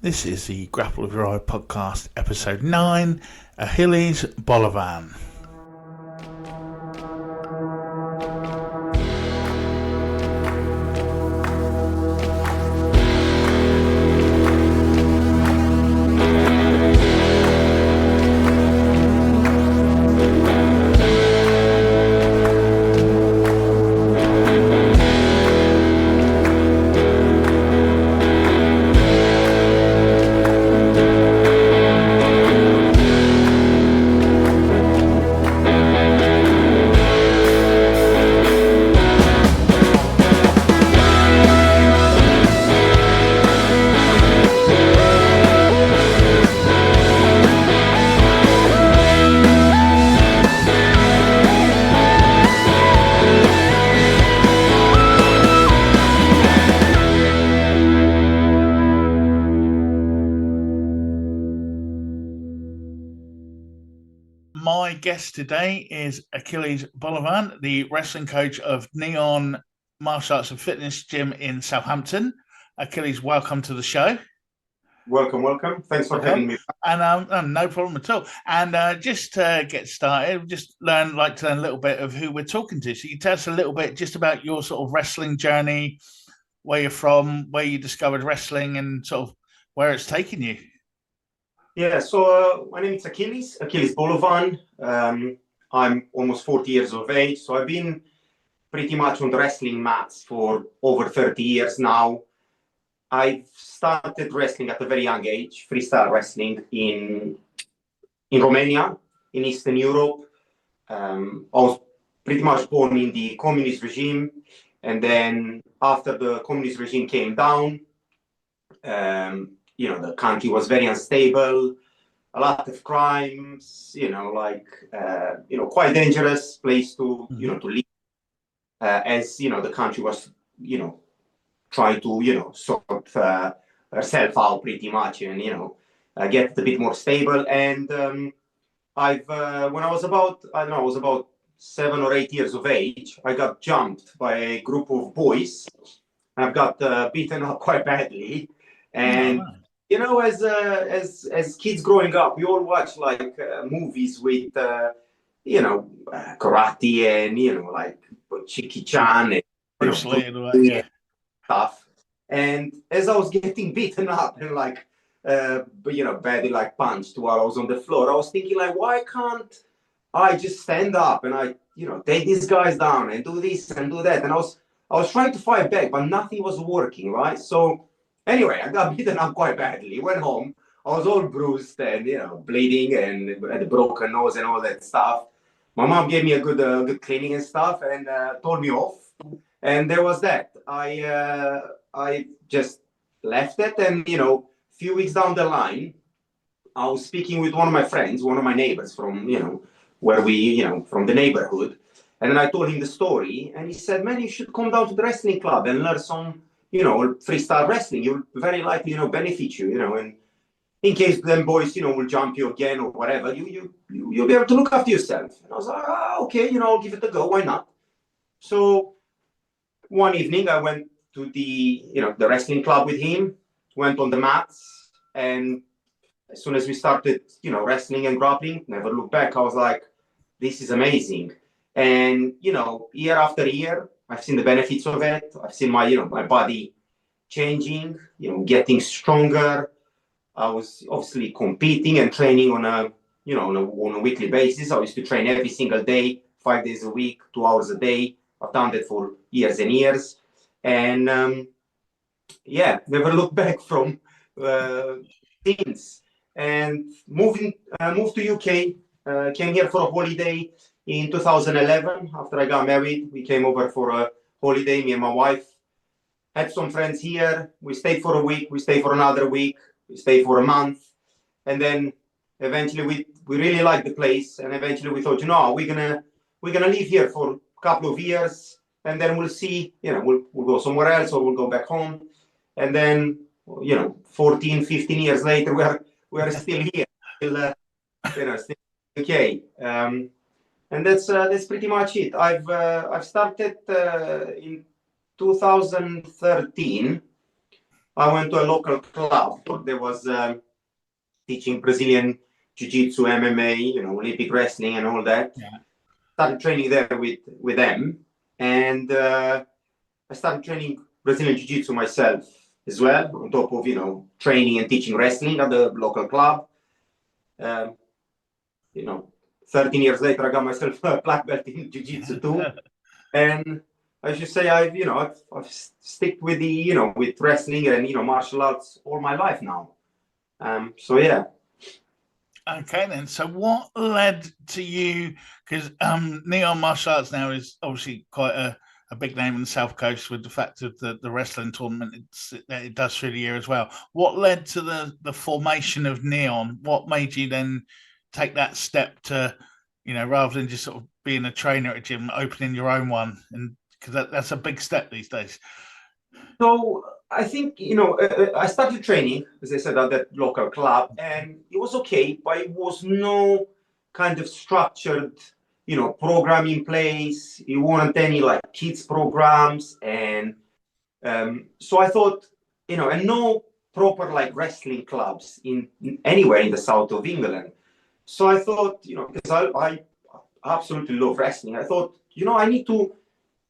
This is the Grapple with Your Eye podcast, episode 9, Ahileas Bolovan. My guest today is Ahileas Bolovan, the wrestling coach of Neon Martial Arts and Fitness Gym in Southampton. Ahileas, welcome to the show. Welcome. Thanks for having me. And no problem at all. And just to get started, like to learn a little bit of who we're talking to. So you tell us a little bit just about your sort of wrestling journey, where you're from, where you discovered wrestling, and sort of where it's taken you. Yeah, so my name is Ahileas Bolovan. I'm almost 40 years of age, so I've been pretty much on the wrestling mats for over 30 years now. I started wrestling at a very young age, freestyle wrestling in Romania, in Eastern Europe. I was pretty much born in the communist regime, and then after the communist regime came down, the country was very unstable, a lot of crimes, quite dangerous place to live, as, the country was, trying to, sort herself out pretty much and, get a bit more stable. And when I was about 7 or 8 years of age, I got jumped by a group of boys. I've got beaten up quite badly. And as kids growing up, we all watch like movies with karate and like Jackie Chan and Bruce Lee and all that, stuff. And as I was getting beaten up and like badly like punched while I was on the floor, I was thinking like, why can't I just stand up and I take these guys down and do this and do that? And I was trying to fight back, but nothing was working, right? So anyway, I got beaten up quite badly. Went home. I was all bruised and bleeding and had a broken nose and all that stuff. My mom gave me a good cleaning and stuff and told me off. And there was that. I just left it, and a few weeks down the line, I was speaking with one of my friends, one of my neighbors from where we from the neighborhood, and then I told him the story, and he said, "Man, you should come down to the wrestling club and learn some." Freestyle wrestling, you'll very likely, benefit you, and in case them boys, will jump you again or whatever, you'll be able to look after yourself. And I was like, okay, I'll give it a go. Why not? So one evening I went to the wrestling club with him, went on the mats, and as soon as we started, wrestling and grappling, never looked back. I was like, this is amazing. And, year after year, I've seen the benefits of it. I've seen my body changing, getting stronger. I was obviously competing and training on a weekly basis. I used to train every single day, 5 days a week, 2 hours a day. I've done that for years and years. And never looked back from things. And moved to UK, came here for a holiday in 2011. After I got married, we came over for a holiday, me and my wife. Had some friends here. We stayed for a week. We stayed for another week. We stayed for a month. And then eventually we really liked the place. And eventually we thought, we're gonna live here for a couple of years. And then we'll see, we'll go somewhere else or we'll go back home. And then, 14, 15 years later, we are still here, still okay. And that's pretty much it. I've started in 2013 I went to a local club that was teaching Brazilian Jiu Jitsu, MMA, Olympic wrestling and all that. Yeah. Started training there with them, and I started training Brazilian Jiu Jitsu myself as well, on top of training and teaching wrestling at the local club. Um, 13 years later, I got myself a black belt in Jiu Jitsu too, and I should say I've stick with with wrestling and martial arts all my life now. So yeah. Okay, then. So, what led to you? Because Neon Martial Arts now is obviously quite a big name on the South Coast with the fact of the wrestling tournament it does through the year as well. What led to the formation of Neon? What made you then take that step to, rather than just sort of being a trainer at a gym, opening your own one? And because that's a big step these days. So I think I started training, as I said, at that local club, and it was okay, but it was no kind of structured, program in place. It wasn't any like kids programs, and so I thought, and no proper like wrestling clubs in anywhere in the south of England. So I thought, because I absolutely love wrestling, I thought,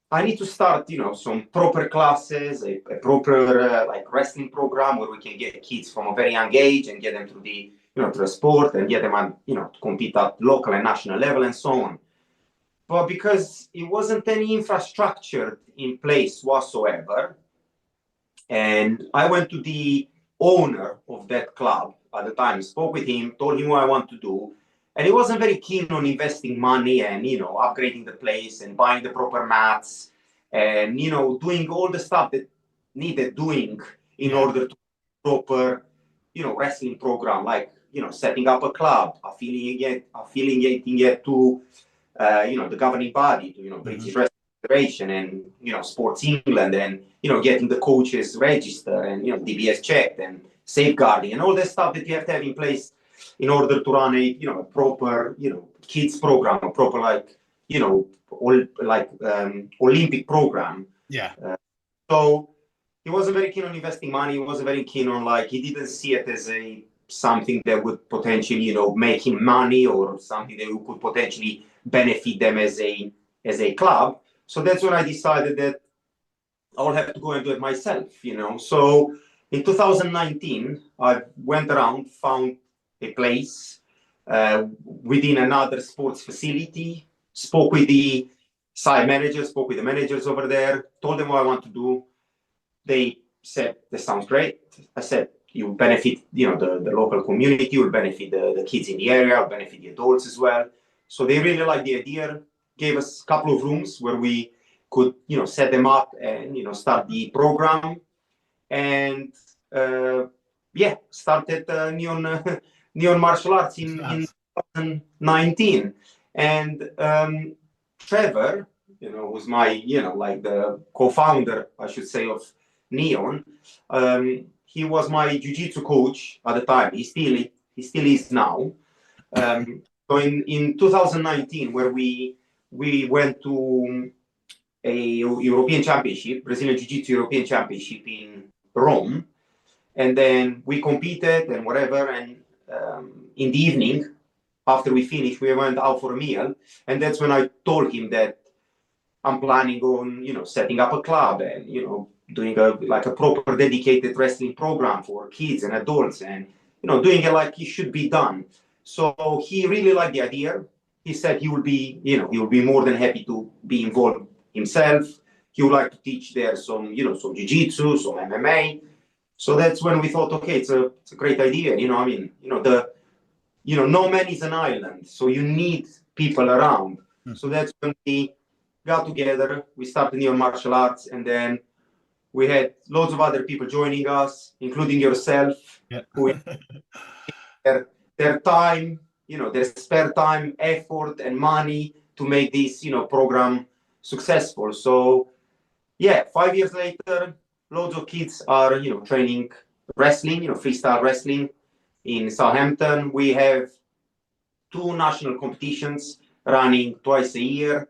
I need to start, some proper classes, a proper like wrestling program where we can get kids from a very young age and get them to the, to the sport and get them on, to compete at local and national level and so on. But because it wasn't any infrastructure in place whatsoever, and I went to the owner of that club at the time, spoke with him, told him what I want to do, and he wasn't very keen on investing money and upgrading the place and buying the proper mats and doing all the stuff that needed doing in order to proper wrestling program, like setting up a club, affiliating it to the governing body, to British Wrestling Federation and Sports England, and getting the coaches registered and DBS checked and safeguarding and all that stuff that you have to have in place in order to run a proper kids program, a proper Olympic program. Yeah. So he wasn't very keen on investing money. He wasn't very keen on he didn't see it as something that would potentially make him money or something that could potentially benefit them as a club. So that's when I decided that I'll have to go and do it myself. So in 2019, I went around, found a place within another sports facility, spoke with the site managers, spoke with the managers over there, told them what I want to do. They said, "That sounds great." I said, "You benefit, the local community, you'll benefit the kids in the area, you'll benefit the adults as well." So they really liked the idea, gave us a couple of rooms where we could, set them up and, start the program. And started Neon Martial Arts in 2019. And Trevor, was my, like the co-founder, I should say, of Neon. He was my jiu-jitsu coach at the time. He still is now. So in 2019, where we went to a European Championship, Brazilian Jiu-Jitsu European Championship in Rome, and then we competed and whatever. And in the evening, after we finished, we went out for a meal, and that's when I told him that I'm planning on, setting up a club and doing a proper dedicated wrestling program for kids and adults, and doing it like it should be done. So he really liked the idea. He said he would be more than happy to be involved himself. He would like to teach there some jiu-jitsu, some MMA. So that's when we thought, okay, it's a great idea. No man is an island, so you need people around. So that's when we got together. We started Neon Martial Arts, and then we had loads of other people joining us, including yourself, who their time, their spare time, effort, and money to make this, program successful. So, 5 years later, loads of kids are, training wrestling, freestyle wrestling in Southampton. We have 2 national competitions running twice a year.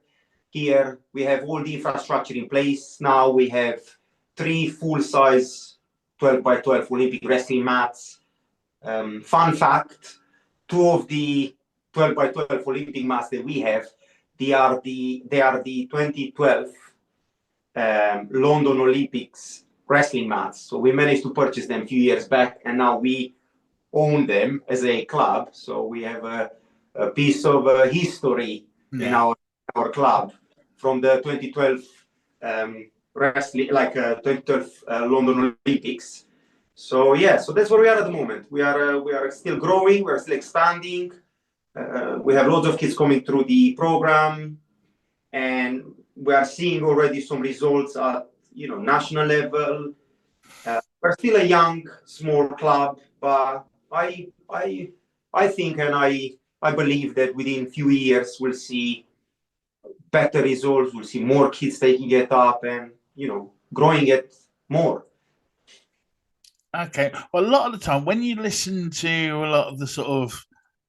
Here, we have all the infrastructure in place. Now we have 3 full-size 12 by 12 Olympic wrestling mats. Fun fact, two of the 12 by 12 Olympic mats that we have, they are the 2012 London Olympics wrestling mats. So we managed to purchase them a few years back, and now we own them as a club. So we have a piece of history in our club from the 2012 wrestling, 2012 London Olympics. So yeah, so that's where we are at the moment. We are still growing. We are still expanding. We have lots of kids coming through the program, and we are seeing already some results at national level. We're still a young, small club, but I think and I believe that within a few years we'll see better results. We'll see more kids taking it up and growing it more. Okay. Well, a lot of the time when you listen to a lot of the sort of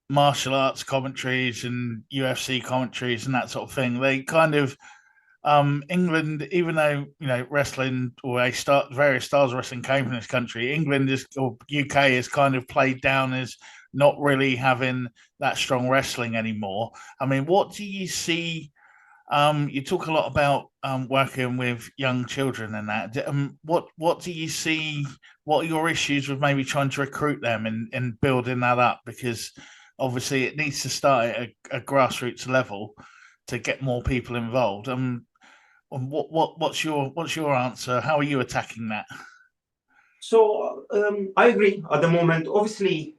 martial arts commentaries and UFC commentaries and that sort of thing, they kind of England, even though wrestling or various styles of wrestling came from this country, England or UK is kind of played down as not really having that strong wrestling anymore. I mean, what do you see? You talk a lot about working with young children and that. What do you see? What are your issues with maybe trying to recruit them and building that up? Because obviously it needs to start at a grassroots level to get more people involved. What's your answer? How are you attacking that? So I agree. At the moment, obviously,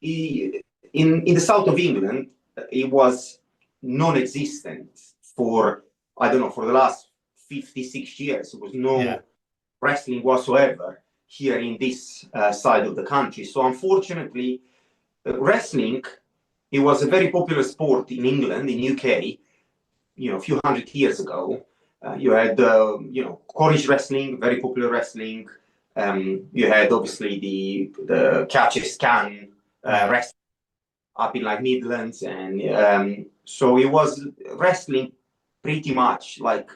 in the south of England, it was non-existent for the last 56 years. There was no wrestling whatsoever here in this side of the country. So unfortunately, wrestling, it was a very popular sport in England, in UK, a few hundred years ago. You had, Cornish wrestling, very popular wrestling. You had obviously the catches can wrestling up in like Midlands, and so it was wrestling pretty much like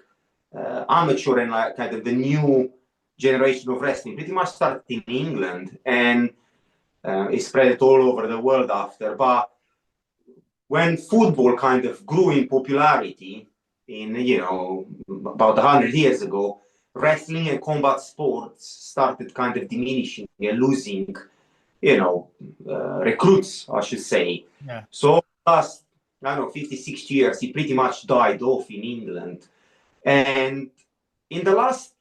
amateur and like kind of the new generation of wrestling pretty much started in England, and it spread all over the world after. But when football kind of grew in popularity in about 100 years ago, wrestling and combat sports started kind of diminishing and losing recruits, I should say. So last 50, 60 years it pretty much died off in England, and in the last,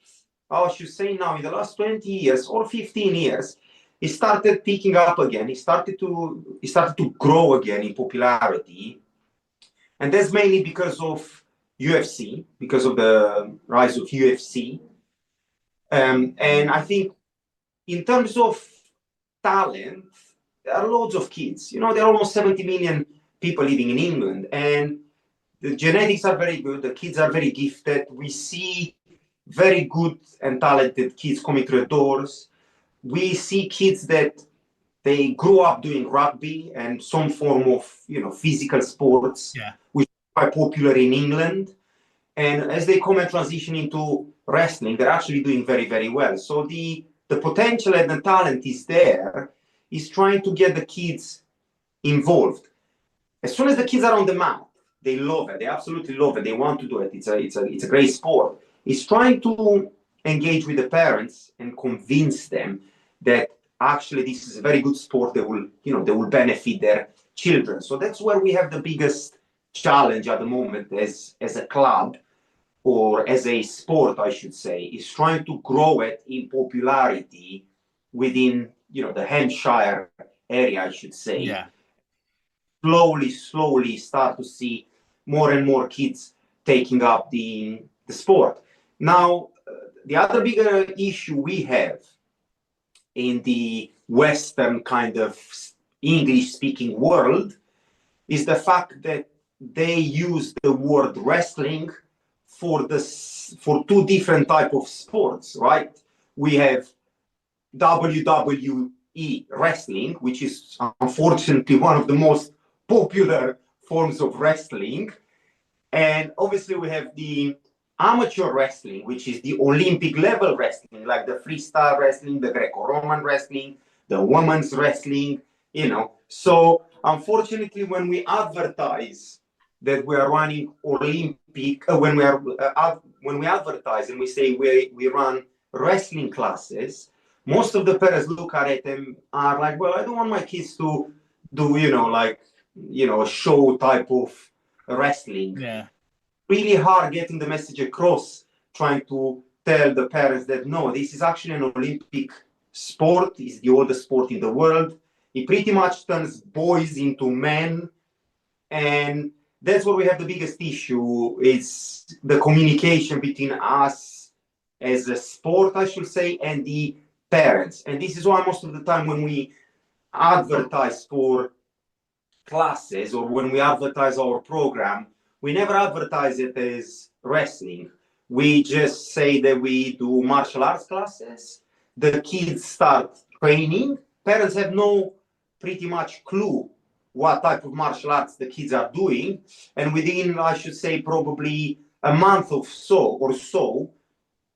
I should say now, in the last 20 years or 15 years, it started picking up again. It started to grow again in popularity, and that's mainly because of UFC, because of the rise of UFC. And I think in terms of talent, there are loads of kids. There are almost 70 million people living in England, and the genetics are very good. The kids are very gifted. We see very good and talented kids coming through the doors. We see kids that they grew up doing rugby and some form of physical sports, which are quite popular in England. And as they come and transition into wrestling, they're actually doing very, very well. So the potential and the talent is there. Is trying to get the kids involved. As soon as the kids are on the mat, they love it. They absolutely love it. They want to do it. It's a great sport. It's trying to engage with the parents and convince them that actually this is a very good sport that will benefit their children. So that's where we have the biggest challenge at the moment as a club, or as a sport, I should say, is trying to grow it in popularity within the Hampshire area, I should say. Slowly start to see more and more kids taking up the sport. Now, the other bigger issue we have in the Western kind of English-speaking world is the fact that they use the word wrestling for two different type of sports, right? We have WWE wrestling, which is unfortunately one of the most popular forms of wrestling, and obviously we have the amateur wrestling, which is the Olympic level wrestling, like the freestyle wrestling, the Greco-Roman wrestling, the women's wrestling, So unfortunately, when we advertise that we are running Olympic, when we advertise and we say we run wrestling classes, most of the parents look at it and are like, well, I don't want my kids to do, a show type of wrestling. Yeah. Really hard getting the message across, trying to tell the parents that no, this is actually an Olympic sport. It's the oldest sport in the world. It pretty much turns boys into men. And that's where we have the biggest issue, is the communication between us as a sport, I should say, and the parents. And this is why most of the time when we advertise for classes or when we advertise our program, we never advertise it as wrestling. We just say that we do martial arts classes. The kids start training. Parents have no pretty much clue what type of martial arts the kids are doing. And within, I should say, probably a month or so,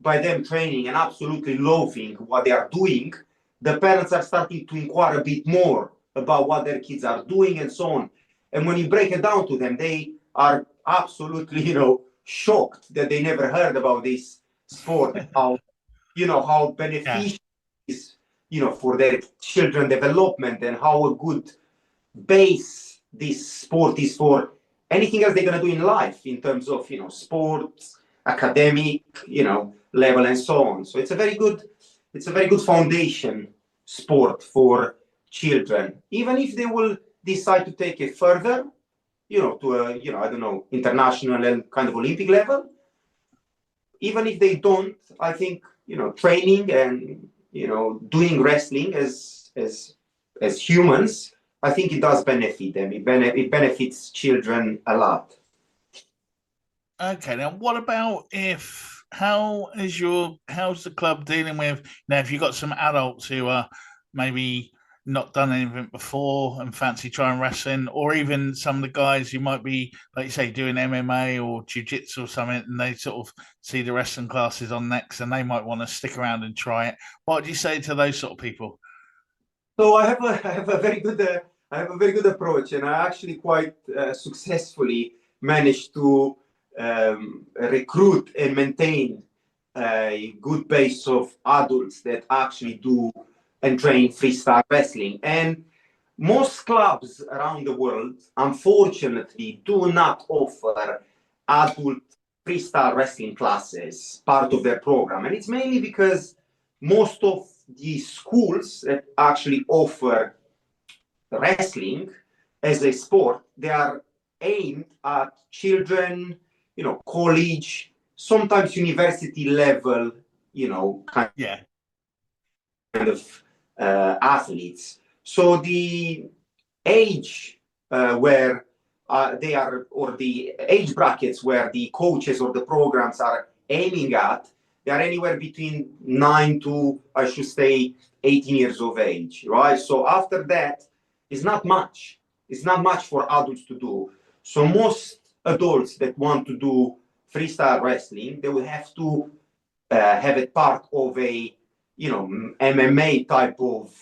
by them training and absolutely loving what they are doing, the parents are starting to inquire a bit more about what their kids are doing and so on. And when you break it down to them, they are absolutely, shocked that they never heard about this sport, how beneficial it is, for their children development, and how a good base this sport is for anything else they're going to do in life in terms of, sports, academic, level and so on. So it's a very good foundation sport for children, even if they will decide to take it further, to a, I don't know, international and kind of Olympic level. Even if they don't, I think, training and, doing wrestling as humans, I think it does benefit them. It benefits children a lot. Okay, now what about how's the club dealing with, if you've got some adults who are maybe not done anything before and fancy trying wrestling, or even some of the guys who might be, like you say, doing MMA or jiu-jitsu or something, and they sort of see the wrestling classes on next and they might want to stick around and try it. What do you say to those sort of people? So I have a very good approach, and I actually quite successfully managed to recruit and maintain a good base of adults that actually do and train freestyle wrestling. And most clubs around the world, unfortunately, do not offer adult freestyle wrestling classes part of their program. And it's mainly because most of the schools that actually offer wrestling as a sport, they are aimed at children, college, sometimes university level, kind of athletes. So the age where they are, or the age brackets where the coaches or the programs are aiming at, they are anywhere between 9 to, I should say, 18 years of age, right? So after that, it's not much. It's not much for adults to do. So most adults that want to do freestyle wrestling, they will have to have it part of a, MMA type of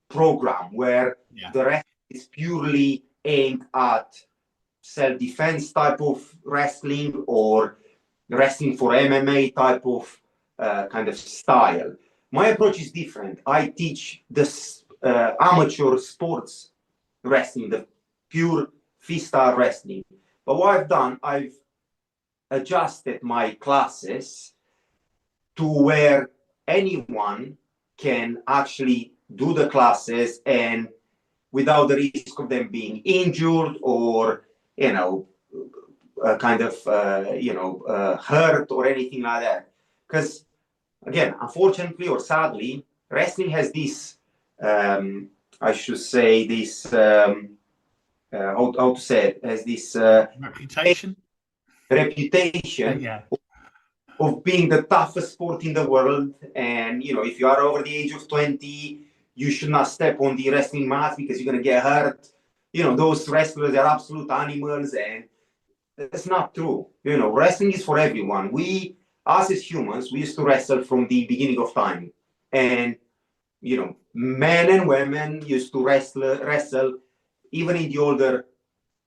program where the rest is purely aimed at self-defense type of wrestling or wrestling for MMA type of kind of style. My approach is different. I teach this amateur sports wrestling, the pure freestyle wrestling. But what I've done, I've adjusted my classes to where anyone can actually do the classes and without the risk of them being injured or, hurt or anything like that. Because, again, unfortunately or sadly, wrestling has this, I should say, this, how to say it, has this reputation of being the toughest sport in the world. And, if you are over the age of 20, you should not step on the wrestling mat because you're going to get hurt. Those wrestlers are absolute animals, and that's not true. You know, wrestling is for everyone. Us as humans, we used to wrestle from the beginning of time. And, you know, men and women used to wrestle even in the older,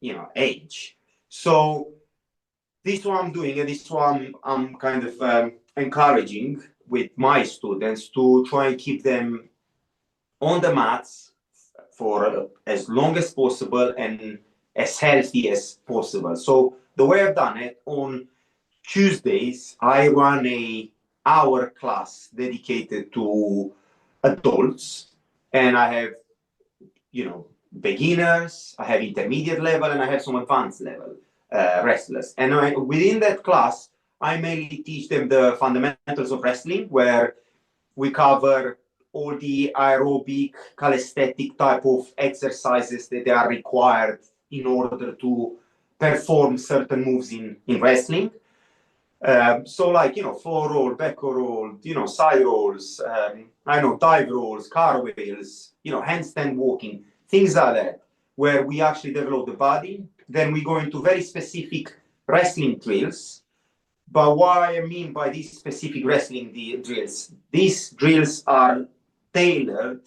you know, age. So this is what I'm doing, and this is what I'm kind of encouraging with my students to try and keep them on the mats for as long as possible and as healthy as possible. So the way I've done it, on Tuesdays, I run a hour class dedicated to adults, and I have, you know, beginners, I have intermediate level, and I have some advanced level wrestlers. And within that class, I mainly teach them the fundamentals of wrestling, where we cover all the aerobic, calisthenic type of exercises that are required in order to perform certain moves in wrestling. So like, you know, floor roll, back roll, you know, side rolls, I know, dive rolls, cartwheels, you know, handstand walking, things like that, where we actually develop the body. Then we go into very specific wrestling drills. But what I mean by these specific wrestling drills, these drills are tailored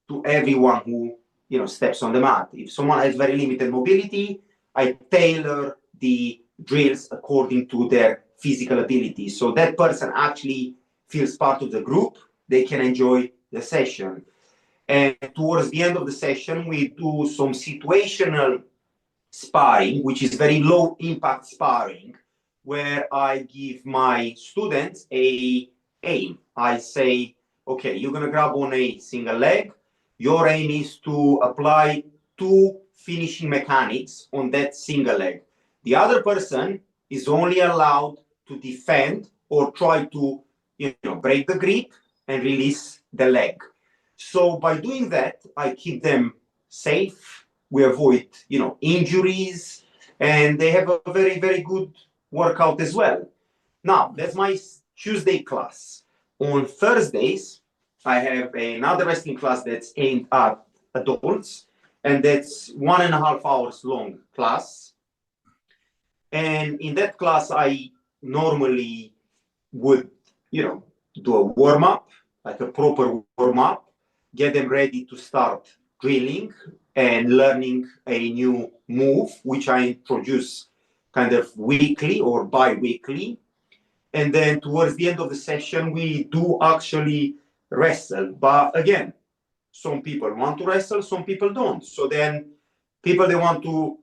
to everyone who, you know, steps on the mat. If someone has very limited mobility, I tailor the drills according to their physical ability. So that person actually feels part of the group, they can enjoy the session. And towards the end of the session, we do some situational sparring, which is very low impact sparring, where I give my students a aim. I say, okay, you're gonna grab on a single leg. Your aim is to apply 2 finishing mechanics on that single leg. The other person is only allowed to defend or try to, you know, break the grip and release the leg. So by doing that, I keep them safe. We avoid, you know, injuries, and they have a very, very good workout as well. Now, that's my Tuesday class. On Thursdays, I have another wrestling class that's aimed at adults, and that's 1.5 hours long class. And in that class, I normally would, you know, do a warm up, like a proper warm up, get them ready to start drilling and learning a new move, which I introduce kind of weekly or bi-weekly. And then towards the end of the session, we do actually wrestle. But again, some people want to wrestle, some people don't. So then people that want to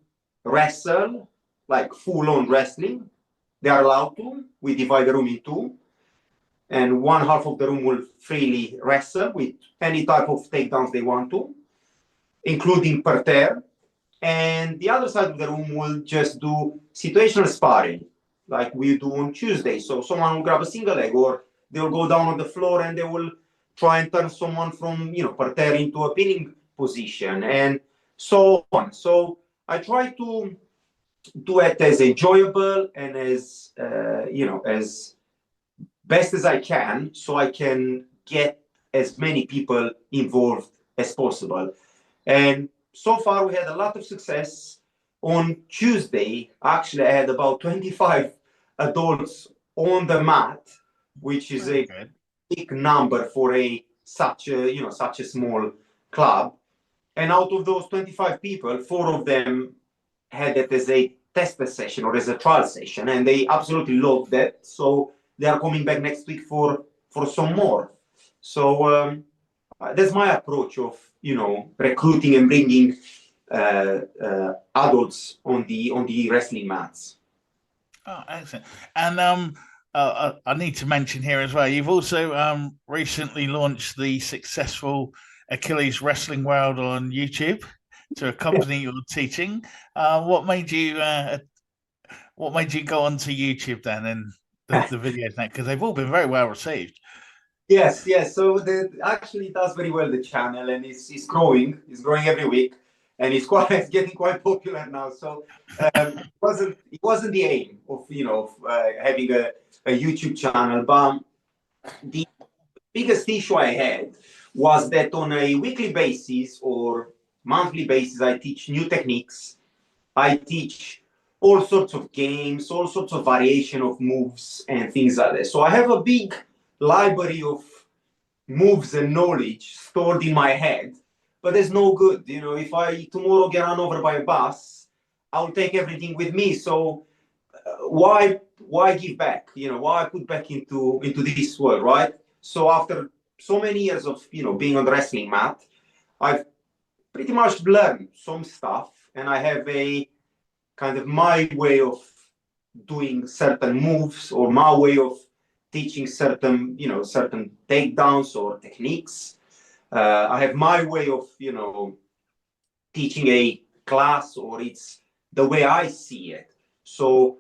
wrestle, like full-on wrestling, they are allowed to. We divide the room in 2. And one half of the room will freely wrestle with any type of takedowns they want to, including parterre. And the other side of the room will just do situational sparring, like we do on Tuesday. So someone will grab a single leg, or they'll go down on the floor and they will try and turn someone from, you know, parterre into a pinning position, and so on. So I try to do it as enjoyable and as, you know, as best as I can, so I can get as many people involved as possible. And so far, we had a lot of success. On Tuesday, actually, I had about 25 adults on the mat, which is a big number for such a small club. And out of those 25 people, 4 of them had it as a tester session or as a trial session, and they absolutely loved that. So they are coming back next week for some more. So that's my approach of, you know, recruiting and bringing adults on the wrestling mats. Oh, excellent. And I need to mention here as well, you've also recently launched the successful Achilles Wrestling World on YouTube to accompany your teaching. What made you go onto YouTube then, and the videos now? Because they've all been very well received. Yes. So actually does very well, the channel, and it's growing. It's growing every week, and it's getting quite popular now. So it wasn't the aim of, you know, having a YouTube channel, but the biggest issue I had was that on a weekly basis or monthly basis, I teach new techniques. I teach all sorts of games, all sorts of variation of moves and things like that. So I have a big library of moves and knowledge stored in my head, but there's no good. You know, if I tomorrow get run over by a bus, I'll take everything with me. So why give back? You know, why put back into this world, right? So after so many years of, you know, being on the wrestling mat, I've pretty much learned some stuff, and I have a kind of my way of doing certain moves, or my way of teaching certain, you know, certain takedowns or techniques. I have my way of, you know, teaching a class, or it's the way I see it. So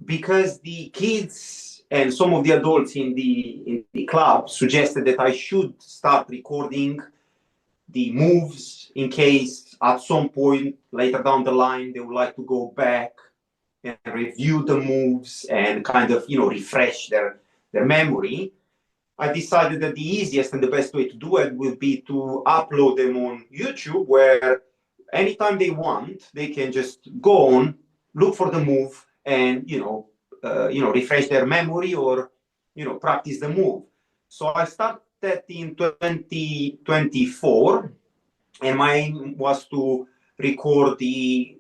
because the kids and some of the adults in the club suggested that I should start recording the moves in case at some point later down the line they would like to go back and review the moves and kind of, you know, refresh their memory, I decided that the easiest and the best way to do it would be to upload them on YouTube, where anytime they want, they can just go on, look for the move, and refresh their memory, or, you know, practice the move. So I started that in 2024, and my aim was to record the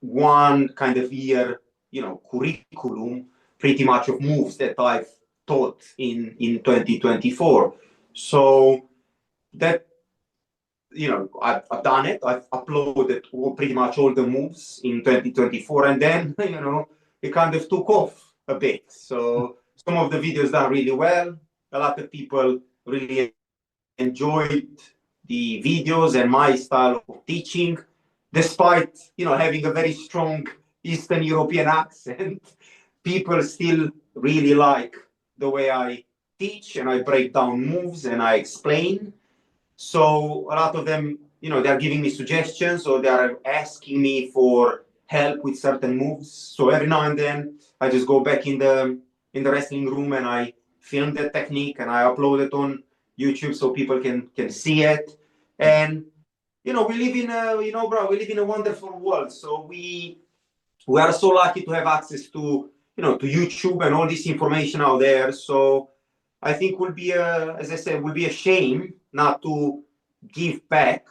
one kind of year, you know, curriculum, pretty much of moves that I've taught in 2024. So that, you know, I've done it. I've uploaded pretty much all the moves in 2024, and then, you know, it kind of took off a bit. So some of the videos done really well. A lot of people really enjoyed the videos and my style of teaching, despite, you know, having a very strong Eastern European accent. People still really like the way I teach, and I break down moves and I explain. So a lot of them, you know, they're giving me suggestions, or they're asking me for help with certain moves. So every now and then I just go back in the wrestling room and I film the technique and I upload it on YouTube so people can see it. And, you know, we live in a, you know, bro, we live in a wonderful world. So we are so lucky to have access to, you know, to YouTube and all this information out there. So I think will be as I said, will be a shame not to give back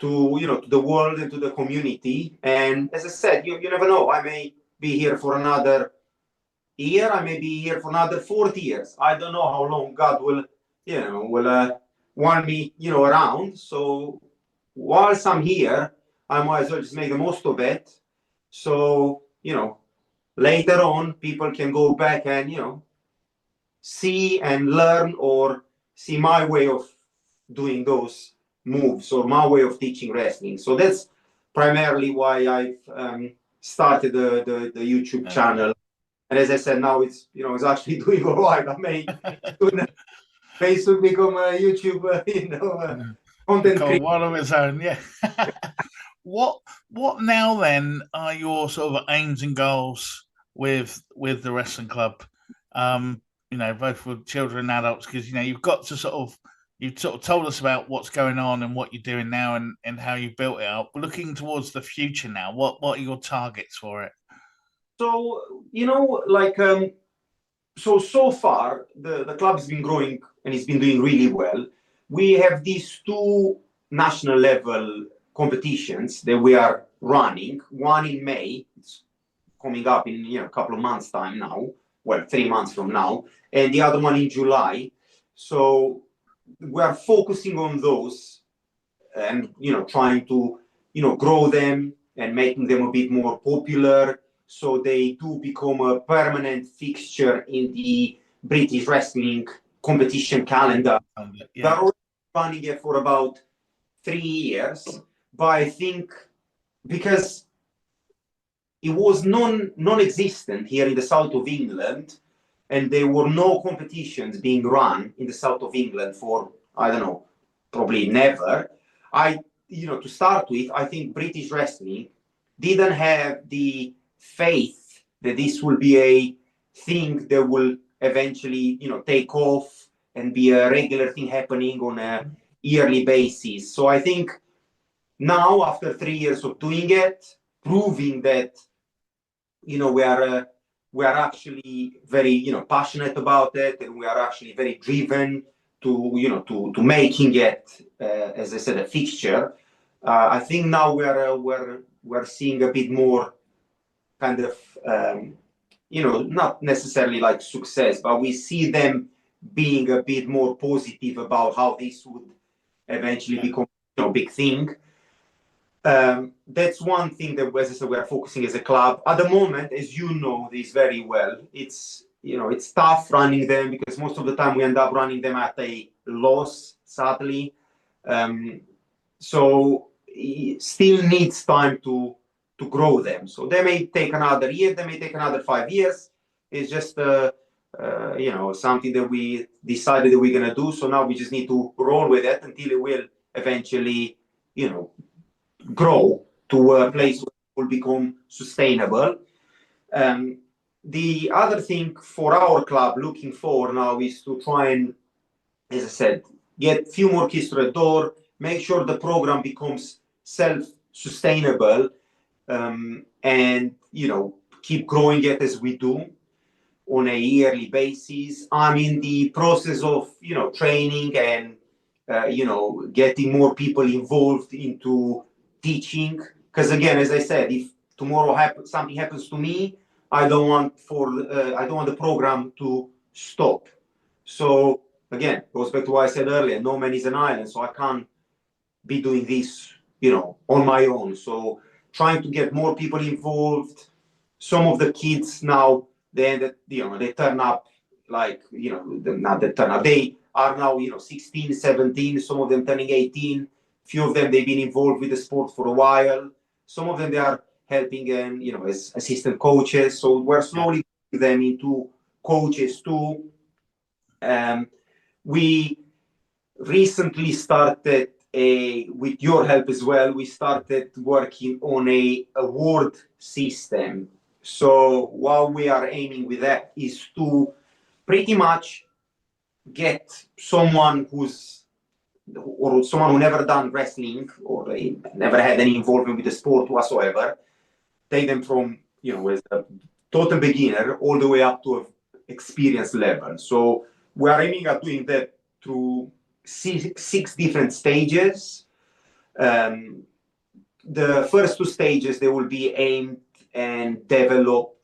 to, you know, to the world and to the community. And as I said, you never know. I may be here for another year. I may be here for another 40 years. I don't know how long God will, you know, want me, you know, around. So whilst I'm here, I might as well just make the most of it. So, you know, later on, people can go back and, you know, see and learn, or see my way of doing those moves, or my way of teaching wrestling. So that's primarily why I've started the YouTube channel. And as I said, now it's, you know, it's actually doing all right. I may soon become a YouTube, content creator. One of its own, yeah. What now then are your sort of aims and goals with the wrestling club? You know, both with children and adults, because, you know, you've sort of told us about what's going on and what you're doing now, and how you built it up. Looking towards the future now, what are your targets for it? So, you know, like, so far the club has been growing and it's been doing really well. We have these two national level competitions that we are running. One in May, it's coming up in, you know, a couple of months time now, well, 3 months from now, and the other one in July. So we are focusing on those, and, you know, trying to, you know, grow them and making them a bit more popular, so they do become a permanent fixture in the British wrestling competition calendar. Yeah. They're already running it for about 3 years, but I think because it was non-existent here in the south of England, and there were no competitions being run in the south of England for, I don't know, probably never. To start with, I think British wrestling didn't have the faith that this will be a thing that will eventually, you know, take off and be a regular thing happening on a yearly basis. So I think now, after 3 years of doing it, proving that we are actually very passionate about it, and we are actually very driven to making it, as I said, a fixture. I think now we're seeing a bit more kind of not necessarily like success, but we see them being a bit more positive about how this would eventually become a big thing. That's one thing that, as I said, we are focusing as a club at the moment. As you know this very well, it's tough running them, because most of the time we end up running them at a loss, sadly. So it still needs time to grow them. So they may take another year, they may take another 5 years. It's just something that we decided that we're gonna do. So now we just need to roll with it until it will eventually, grow to a place where it will become sustainable. The other thing for our club looking forward now is to try and, as I said, get a few more kids to the door, make sure the program becomes self-sustainable, and keep growing it as we do on a yearly basis. I'm in the process of training and getting more people involved into teaching, because again, as I said, if tomorrow something happens to me, I don't want the program to stop. So again, goes back to what I said earlier, no man is an island, so I can't be doing this on my own. So trying to get more people involved. Some of the kids now, they turn up, like not they turn up, they are now 16, 17, some of them turning 18. Few of them, they've been involved with the sport for a while. Some of them, they are helping and as assistant coaches. So we're slowly getting them into coaches too. We recently started with your help as well, we started working on a award system. So what we are aiming with that is to pretty much get someone who never done wrestling, or they never had any involvement with the sport whatsoever, take them from as a total beginner all the way up to an experience level. So we are aiming at doing that through six different stages. The first two stages, they will be aimed and developed,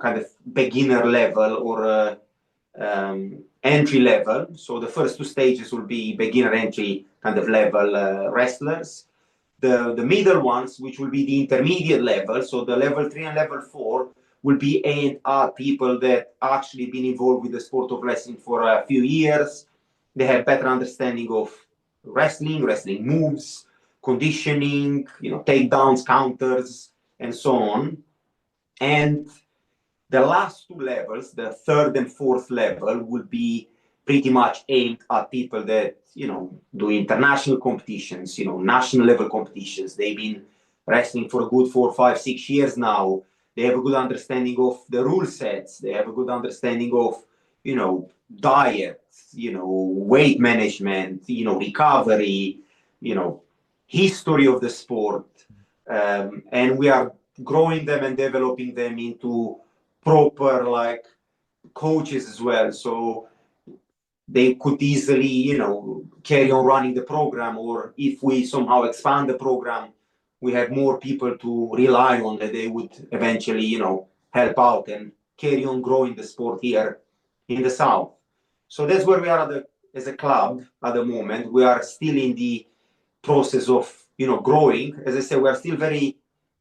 kind of beginner level or entry level. So the first two stages will be beginner entry kind of level wrestlers. The middle ones, which will be the intermediate level, so the level 3 and level 4, will be aimed at people that actually been involved with the sport of wrestling for a few years. They have better understanding of wrestling moves, conditioning, takedowns, counters, and so on. And the last two levels, the third and fourth level, will be pretty much aimed at people that, do international competitions, national level competitions. They've been wrestling for a good 4, 5, 6 years now. They have a good understanding of the rule sets. They have a good understanding of, diet, weight management, recovery, history of the sport. And we are growing them and developing them into proper coaches as well. So they could easily, carry on running the program, or if we somehow expand the program, we have more people to rely on that they would eventually, help out and carry on growing the sport here in the South. So that's where we are as a club at the moment. We are still in the process of, growing. As I said, we are still very,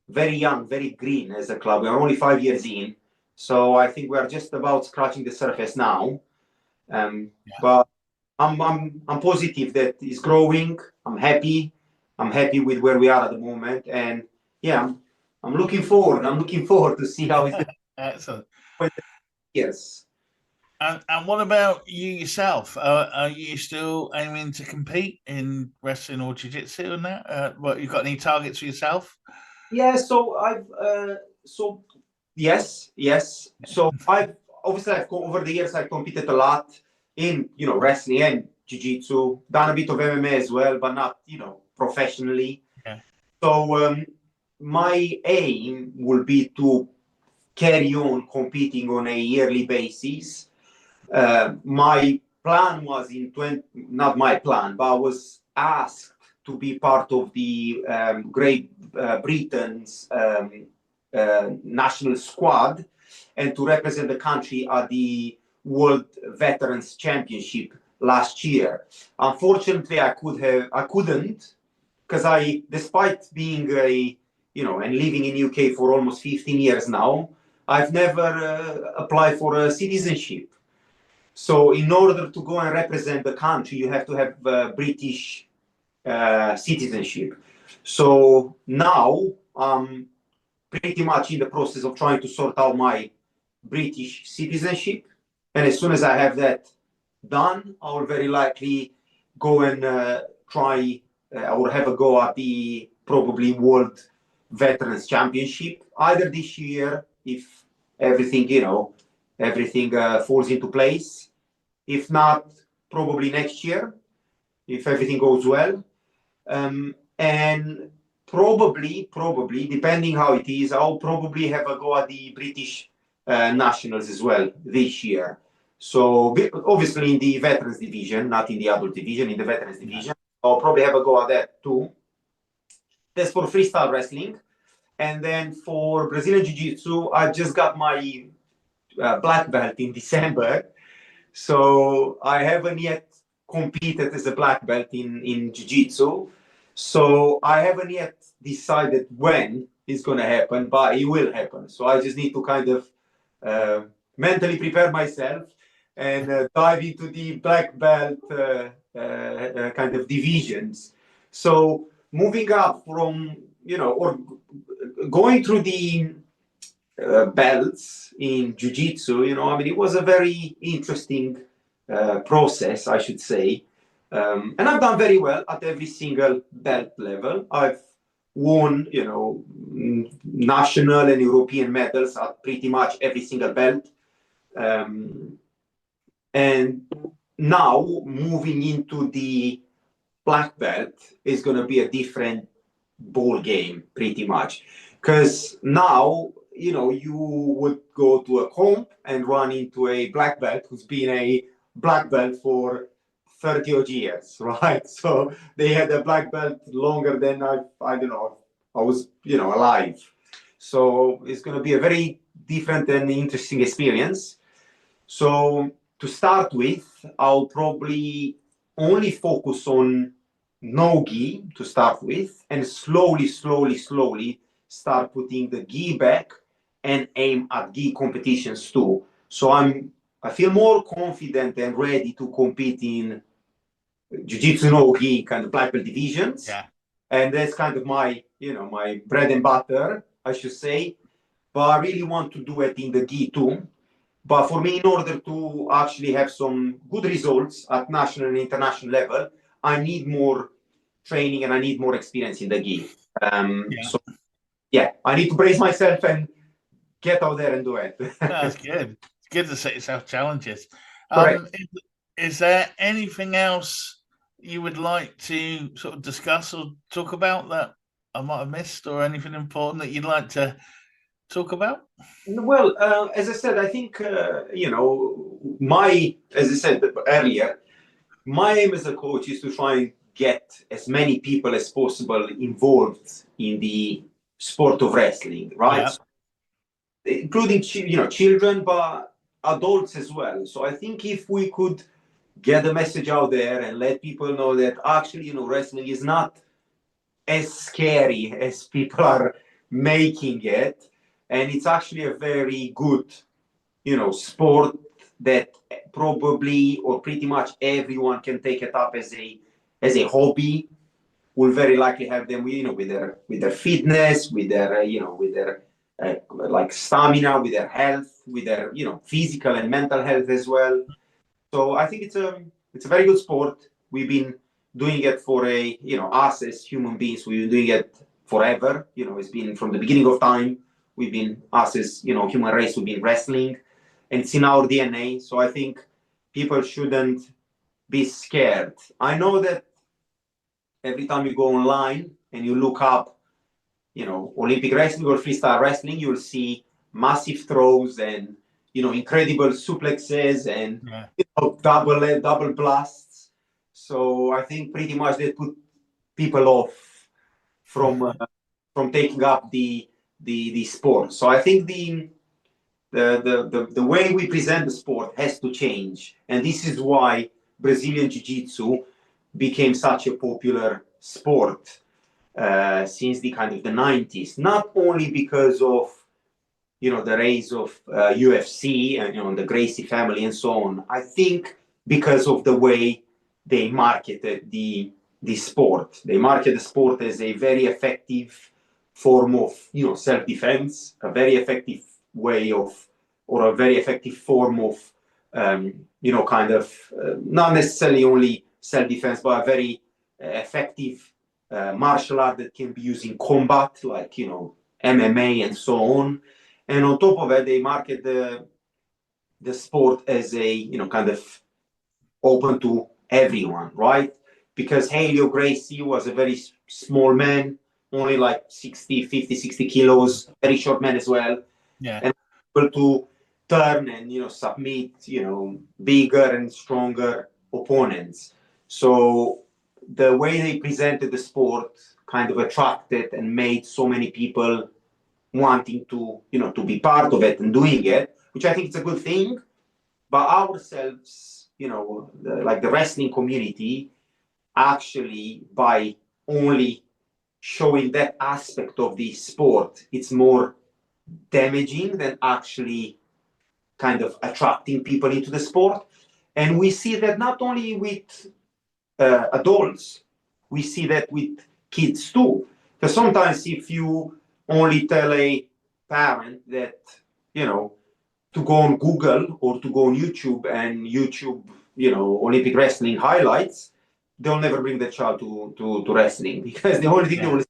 very young, very green as a club. We are only 5 years in. So I think we are just about scratching the surface now. But I'm positive that it's growing. I'm happy with where we are at the moment, and I'm looking forward to see how it's going. Excellent. Yes. And what about you yourself? Are you still aiming to compete in wrestling or jiu-jitsu and that? What, you got any targets for yourself? Yeah, so yes. So I've over the years I've competed a lot in wrestling and jiu-jitsu, done a bit of MMA as well, but not professionally. Yeah. So my aim will be to carry on competing on a yearly basis. My plan was not my plan, but I was asked to be part of the Great Britain's national squad and to represent the country at the World Veterans Championship last year. Unfortunately, I couldn't, because despite being and living in UK for almost 15 years now, I've never applied for a citizenship. So in order to go and represent the country, you have to have British citizenship. So now I'm pretty much in the process of trying to sort out my British citizenship. And as soon as I have that done, I will very likely go and try or have a go at the probably World Veterans Championship, either this year, if everything, falls into place. If not, probably next year, if everything goes well. And probably, depending how it is, I'll probably have a go at the British nationals as well this year. So obviously in the veterans division, not in the adult division, in the veterans division, I'll probably have a go at that too. That's for freestyle wrestling. And then for Brazilian Jiu Jitsu, I just got my black belt in December. So I haven't yet competed as a black belt in Jiu Jitsu. So I haven't yet decided when it's going to happen, but it will happen. So I just need to kind of mentally prepare myself and dive into the black belt kind of divisions. So moving up from, or going through the belts in Jiu-Jitsu, it was a very interesting process, I should say. And I've done very well at every single belt level. I've won, national and European medals at pretty much every single belt. And now moving into the black belt is going to be a different ball game, pretty much. Because now, you would go to a comp and run into a black belt who's been a black belt for 30 odd years, right? So they had a black belt longer than I was, alive. So it's going to be a very different and interesting experience. So to start with, I'll probably only focus on no gi to start with, and slowly start putting the gi back and aim at gi competitions too. So I feel more confident and ready to compete in Jiu-Jitsu no gi kind of black belt divisions. Yeah. And that's kind of my, my bread and butter, I should say. But I really want to do it in the gi too. But for me, in order to actually have some good results at national and international level, I need more training and I need more experience in the gi. So, I need to brace myself and get out there and do it. That's good. It's good to set yourself challenges. Correct. Is there anything else you would like to sort of discuss or talk about that I might have missed, or anything important that you'd like to talk about? Well, as I said, I think, as I said earlier, my aim as a coach is to try and get as many people as possible involved in the sport of wrestling, right? Yeah. So, including, children, but adults as well. So I think if we could get the message out there and let people know that actually, wrestling is not as scary as people are making it. And it's actually a very good, sport that probably or pretty much everyone can take it up as a hobby. Will very likely have them, with their fitness, with their, like stamina, with their health, with their, physical and mental health as well. So I think it's a very good sport. We've been doing it for us as human beings. We've been doing it forever. It's been from the beginning of time. We've been, us as, human race, we've been wrestling, and it's in our DNA. So I think people shouldn't be scared. I know that every time you go online and you look up, Olympic wrestling or freestyle wrestling, you'll see massive throws and, incredible suplexes and double blasts. So I think pretty much they put people off from taking up the sport. So I think the way we present the sport has to change, and this is why Brazilian Jiu Jitsu became such a popular sport since the kind of the 90s. Not only because of the rise of UFC and the Gracie family and so on. I think because of the way they marketed the sport. They market the sport as a very effective form of self-defense, a very effective way of, or a very effective form of not necessarily only self-defense, but a very effective martial art that can be used in combat, like MMA and so on. And on top of it, they market the sport as a kind of open to everyone, right? Because Helio Gracie was a very small man, only like 60 kilos, very short man as well. Yeah. And able to turn and, submit, bigger and stronger opponents. So the way they presented the sport kind of attracted and made so many people wanting to, to be part of it and doing it, which I think is a good thing. But ourselves, like the wrestling community, actually, by only showing that aspect of the sport, it's more damaging than actually kind of attracting people into the sport. And we see that not only with adults, we see that with kids too. Because sometimes if you only tell a parent that, to go on Google or to go on YouTube and YouTube, Olympic wrestling highlights, they'll never bring their child to wrestling, because the only thing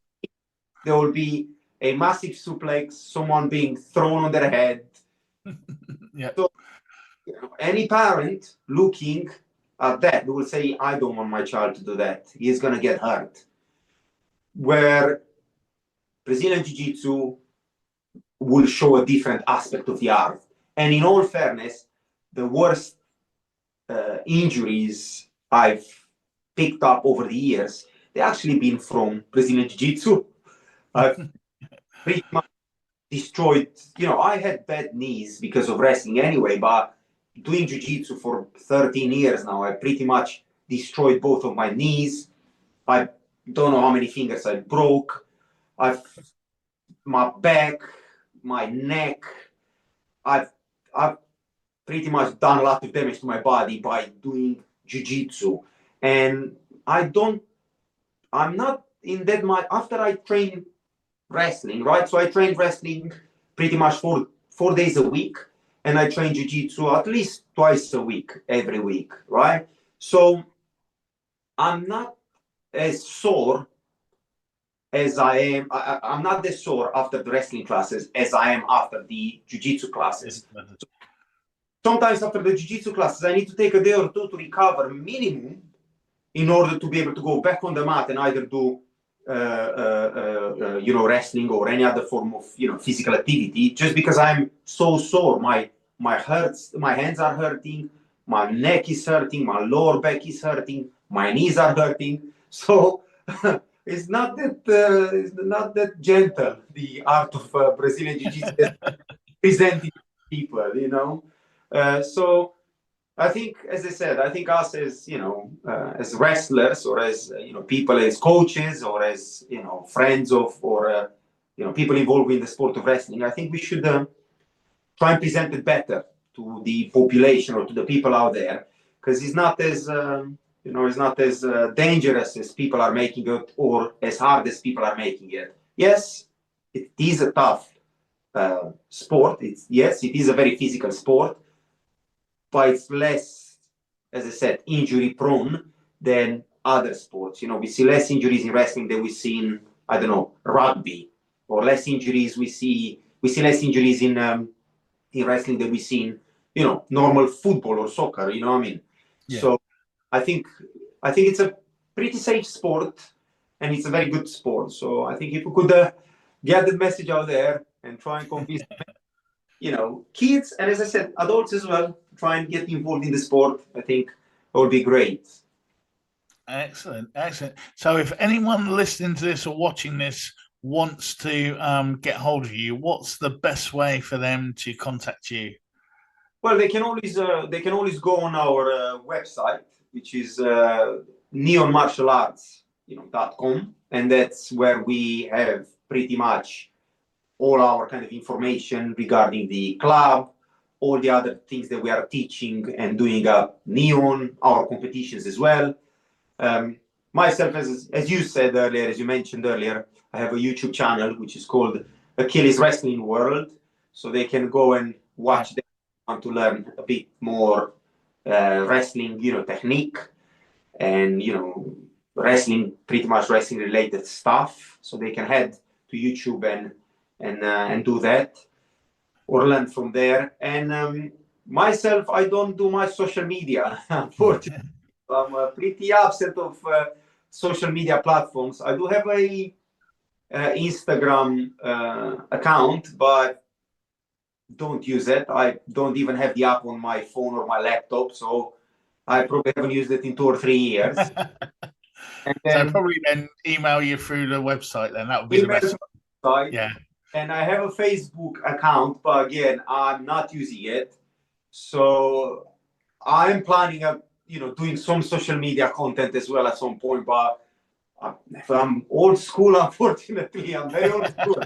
there will be a massive suplex, someone being thrown on their head. So any parent looking at that, they will say, I don't want my child to do that. He's going to get hurt. Where Brazilian Jiu-Jitsu will show a different aspect of the art. And in all fairness, the worst injuries I've picked up over the years, they actually been from Brazilian Jiu-Jitsu. I've pretty much destroyed, I had bad knees because of wrestling anyway, but doing Jiu-Jitsu for 13 years now, I pretty much destroyed both of my knees. I don't know how many fingers I broke. My back, my neck, I've pretty much done a lot of damage to my body by doing jiu-jitsu. And I'm not in that much, after I train wrestling, right? So I train wrestling pretty much 4 days a week, and I train jiu-jitsu at least twice a week, every week, right? So I'm not as sore as I am. I'm not as sore after the wrestling classes as I am after the jiu-jitsu classes. So sometimes after the jiu-jitsu classes, I need to take a day or two to recover minimum in order to be able to go back on the mat and either do wrestling or any other form of physical activity, just because I'm so sore. My hands are hurting, my neck is hurting, my lower back is hurting, my knees are hurting. So it's not that gentle, the art of Brazilian Jiu-Jitsu presenting people, so I think, as I said, I think us as as wrestlers, or as people, as coaches, or as friends of, or people involved in the sport of wrestling, I think we should try and present it better to the population or to the people out there, because it's not as it's not as dangerous as people are making it, or as hard as people are making it. Yes, it is a tough sport. It is a very physical sport, but it's less, as I said, injury prone than other sports. We see less injuries in wrestling than we see in, I don't know, rugby, or less injuries. We see less injuries in wrestling than we see in, normal football or soccer. You know what I mean? Yeah. So I think it's a pretty safe sport, and it's a very good sport. So I think if we could get the message out there and try and convince kids, and as I said, adults as well, try and get involved in the sport. I think it would be great. Excellent, excellent. So if anyone listening to this or watching this wants to get hold of you, what's the best way for them to contact you? Well, they can always go on our website, which is neonmartialarts.com, and that's where we have pretty much all our kind of information regarding the club, all the other things that we are teaching and doing at Neon, our competitions as well. Myself, as you said earlier, as you mentioned earlier, I have a YouTube channel which is called Ahileas Wrestling World, so they can go and watch that. Want to learn a bit more wrestling, technique, and wrestling, pretty much wrestling related stuff. So they can head to YouTube and do that, or learn from there. And myself, I don't do much social media, unfortunately. I'm pretty absent of social media platforms. I do have a Instagram account, but don't use it. I don't even have the app on my phone or my laptop, so I probably haven't used it in 2 or 3 years. And then, so probably then email you through the website. Then that would be the best. Website. Yeah. And I have a Facebook account, but again, I'm not using it. So I'm planning doing some social media content as well at some point. But I'm old school, unfortunately. I'm very old school.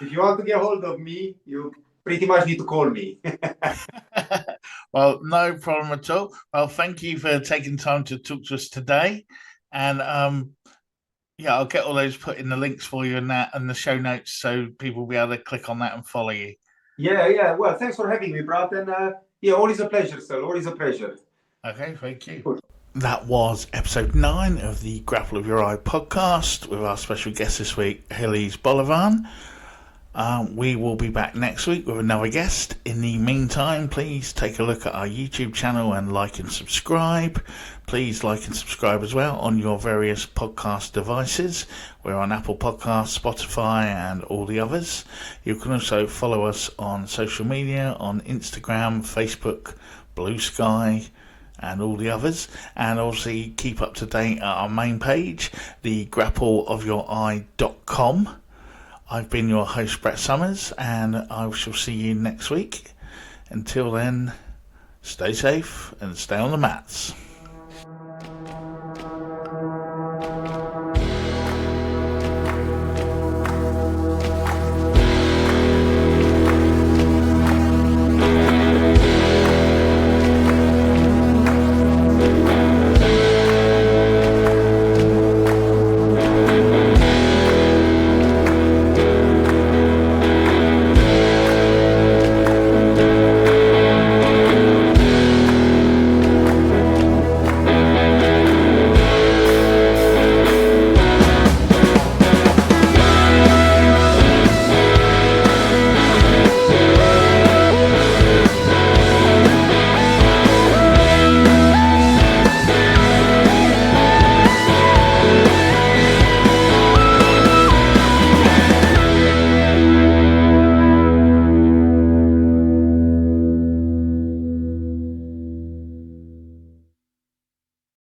If you want to get hold of me, you pretty much need to call me. Well, no problem at all. Well, thank you for taking time to talk to us today. And I'll get all those put in the links for you and the show notes, so people will be able to click on that and follow you. Yeah. Well, thanks for having me, Brad. And always a pleasure, sir. Always a pleasure. Okay, thank you. Cool. That was episode 9 of the Grapple of Your Eye podcast with our special guest this week, Ahileas Bolovan. We will be back next week with another guest. In the meantime, please take a look at our YouTube channel and like and subscribe. Please like and subscribe as well on your various podcast devices. We're on Apple Podcasts, Spotify, and all the others. You can also follow us on social media on Instagram, Facebook, Blue Sky, and all the others. And obviously keep up to date at our main page, the grappleofyoureye.com. I've been your host, Brett Summers, and I shall see you next week. Until then, stay safe and stay on the mats.